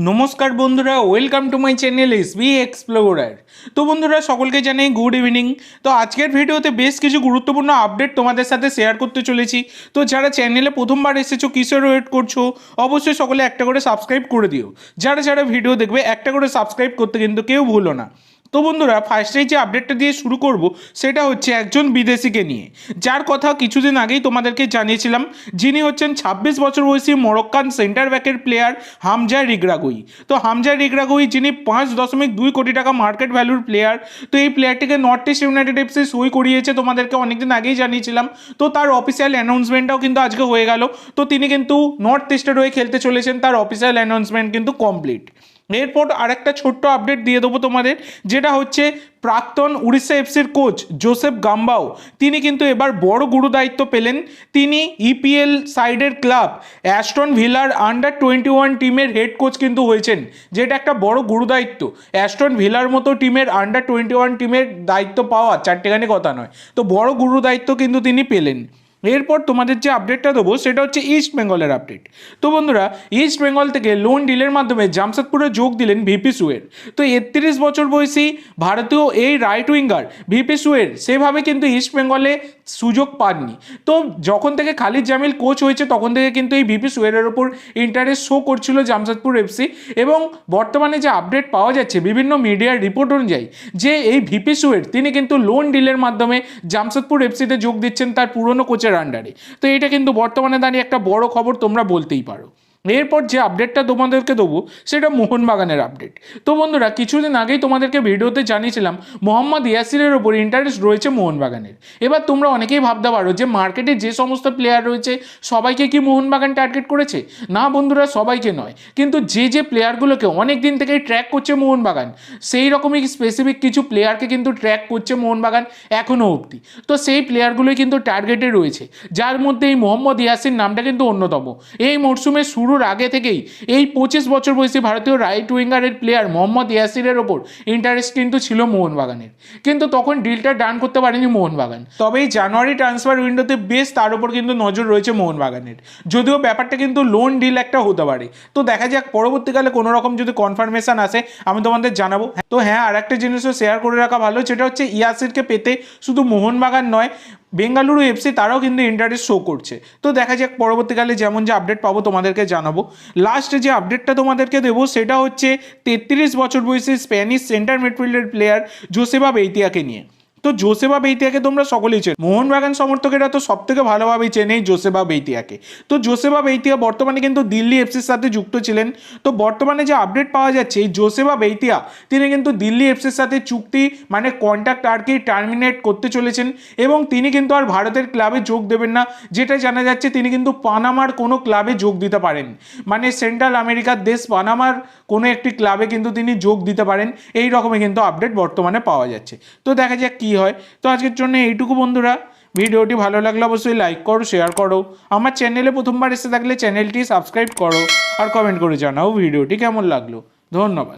নমস্কার বন্ধুরা, welcome to my channel SB explorer. তো বন্ধুরা, সকলকে জানাই গুড ইভিনিং। তো আজকের ভিডিওতে বেশ কিছু গুরুত্বপূর্ণ আপডেট তোমাদের সাথে শেয়ার করতে চলেছি। তো যারা চ্যানেলে প্রথমবার এসেছো, কিসের ওয়েট করছো, অবশ্যই সকলে একটা করে সাবস্ক্রাইব করে দিও। যারা যারা ভিডিও দেখবে একটা করে সাবস্ক্রাইব করতে কিন্তু কেউ ভুলো না। তো বন্ধুরা, ফার্স্টেই যে আপডেটটা দিয়ে শুরু করব সেটা হচ্ছে একজন বিদেশিকে নিয়ে, যার কথা কিছুদিন আগেই তোমাদেরকে জানিয়েছিলাম। যিনি হচ্ছেন 26 বছর বয়সী মরক্কান সেন্টার ব্যাকের প্লেয়ার হামজা রিগ্রাগুই। তো হামজা রিগ্রাগুই, যিনি 5.2 কোটি টাকা মার্কেট ভ্যালুর প্লেয়ার। তো এই প্লেয়ারটিকে নর্থ ইস্ট ইউনাইটেড এফসি সই করিয়েছে, তোমাদেরকে অনেকদিন আগেই জানিয়েছিলাম। তো তার অফিসিয়াল অ্যানাউন্সমেন্টটাও কিন্তু আজকে হয়ে গেল। তো তিনি কিন্তু নর্থ ইস্টের হয়ে খেলতে চলেছেন, তার অফিসিয়াল অ্যানাউন্সমেন্ট কিন্তু কমপ্লিট। এরপর আরেকটা ছোট্ট আপডেট দিয়ে দেবো তোমাদের, যেটা হচ্ছে প্রাক্তন উড়িষ্যা এফসির কোচ জোসেফ গাম্বাও, তিনি কিন্তু এবার বড় গুরু দায়িত্ব পেলেন। তিনি ইপিএল সাইডের ক্লাব অ্যাস্টন ভিলার আন্ডার-21 টিমের হেড কোচ কিন্তু হয়েছেন, যেটা একটা বড় গুরু দায়িত্ব। অ্যাস্টন ভিলার মতো টিমের আন্ডার-21 টিমের দায়িত্ব পাওয়া চারটেখানি কথা নয়। তো বড় গুরু দায়িত্ব কিন্তু তিনি পেলেন। এরপর তোমাদের যে আপডেটটা দেবো সেটা হচ্ছে ইস্ট বেঙ্গলের আপডেট। তো বন্ধুরা, ইস্ট বেঙ্গল থেকে লোন ডিলের মাধ্যমে জামশেদপুরে যোগ দিলেন ভিপি সুয়ের। তো 31 বছর বয়সী ভারতীয় এই রাইট উইঙ্গার ভিপি সুয়ের সেভাবে কিন্তু ইস্ট বেঙ্গলে সুযোগ পাননি। তো যখন থেকে খালিদ জামিল কোচ হয়েছে তখন থেকে কিন্তু এই ভিপি সুয়েরের ওপর ইন্টারেস্ট শো করছিল জামশেদপুর এফসি। এবং বর্তমানে যে আপডেট পাওয়া যাচ্ছে বিভিন্ন মিডিয়ার রিপোর্ট অনুযায়ী, যে এই ভিপি সুয়ের তিনি কিন্তু লোন ডিলের মাধ্যমে জামশেদপুর এফসিতে যোগ দিচ্ছেন তার পুরনো কোচের আন্ডারে। তো এটা কিন্তু বর্তমানে দাঁড়িয়ে একটা বড় খবর তোমরা বলতেই পারো। এরপর যে আপডেটটা তোমাদেরকে দেবো সেটা মোহনবাগানের আপডেট। তো বন্ধুরা, কিছুদিন আগেই তোমাদেরকে ভিডিওতে জানিয়েছিলাম মোহাম্মদ ইয়াসিরের ওপর ইন্টারেস্ট রয়েছে মোহনবাগানের। এবার তোমরা অনেকেই ভাবতে পারো যে মার্কেটে যে সমস্ত প্লেয়ার রয়েছে সবাইকে কি মোহনবাগান টার্গেট করেছে? না বন্ধুরা, সবাইকে নয়, কিন্তু যে যে প্লেয়ারগুলোকে অনেক দিন থেকেই ট্র্যাক করছে মোহনবাগান, সেই রকমই স্পেসিফিক কিছু প্লেয়ারকে কিন্তু ট্র্যাক করছে মোহনবাগান এখনও অবধি। তো সেই প্লেয়ারগুলোই কিন্তু টার্গেটে রয়েছে, যার মধ্যে এই মোহাম্মদ ইয়াসির নামটা কিন্তু অন্যতম। এই মরশুমের শুরুর আগে থেকেই এই 25 বছর বয়সী ভারতীয় রাইট উইঙ্গারের প্লেয়ার মোহাম্মদ ইয়াসিরের ওপর ইন্টারেস্ট কিন্তু ছিল মোহনবাগানের, কিন্তু তখন ডিলটা ডান করতে পারেনি মোহনবাগান। তবে এই জানুয়ারি ট্রান্সফার উইন্ডোতে বেশ তার উপর কিন্তু নজর রয়েছে মোহনবাগানের, যদিও ব্যাপারটা কিন্তু লোন ডিল একটা হতে পারে। তো দেখা যাক পরবর্তীকালে কোনো রকম যদি কনফার্মেশন আসে আমি তোমাদের জানাবো। তো হ্যাঁ, আর একটা জিনিসও শেয়ার করে রাখা ভালো, সেটা হচ্ছে ইয়াসিরকে পেতে শুধু মোহনবাগান নয়, বেঙ্গালুরু এফসি তারাও কিন্তু ইন্টারেস্ট শো করছে। তো দেখা যাক পরবর্তীকালে যেমন যে আপডেট পাবো তোমাদেরকে জানাবো। লাস্টে যে আপডেটটা তোমাদেরকে দেবো সেটা হচ্ছে 33 বছর বয়সী স্প্যানিশ সেন্টার মিডফিল্ডের প্লেয়ার জোসেফা বেইতিয়াকে নিয়ে। তো জোসেফা বেইতিয়াকে তোমরা সকলেই চেনো, মোহনবাগান সমর্থকেরা তো সব থেকে ভালোভাবেই চেনে জোসেফা বেইতিয়াকে। তো জোসেফা বেইতিয়া বর্তমানে কিন্তু দিল্লি এফসির সাথে যুক্ত ছিলেন। তো বর্তমানে যে আপডেট পাওয়া যাচ্ছে, এই জোসেফা বেইতিয়া তিনি কিন্তু দিল্লি এফসির সাথে চুক্তি মানে কন্ট্রাক্ট আর কি টার্মিনেট করতে চলেছেন, এবং তিনি কিন্তু আর ভারতের ক্লাবে যোগ দেবেন না। যেটা জানা যাচ্ছে তিনি কিন্তু পানামার কোনো ক্লাবে যোগ দিতে পারেন, মানে সেন্ট্রাল আমেরিকার দেশ পানামার কোনো একটি ক্লাবে কিন্তু তিনি যোগ দিতে পারেন। এই রকমই কিন্তু আপডেট বর্তমানে পাওয়া যাচ্ছে। তো দেখা যাক কি হয়। তো আজকের জন্য এইটুকু বন্ধুরা, ভিডিওটি ভালো লাগলে অবশ্যই লাইক করো, শেয়ার করো। আমার চ্যানেলে প্রথমবার এসে থাকলে চ্যানেলটি সাবস্ক্রাইব করো, আর কমেন্ট করে জানাও ভিডিওটি কেমন লাগলো। ধন্যবাদ।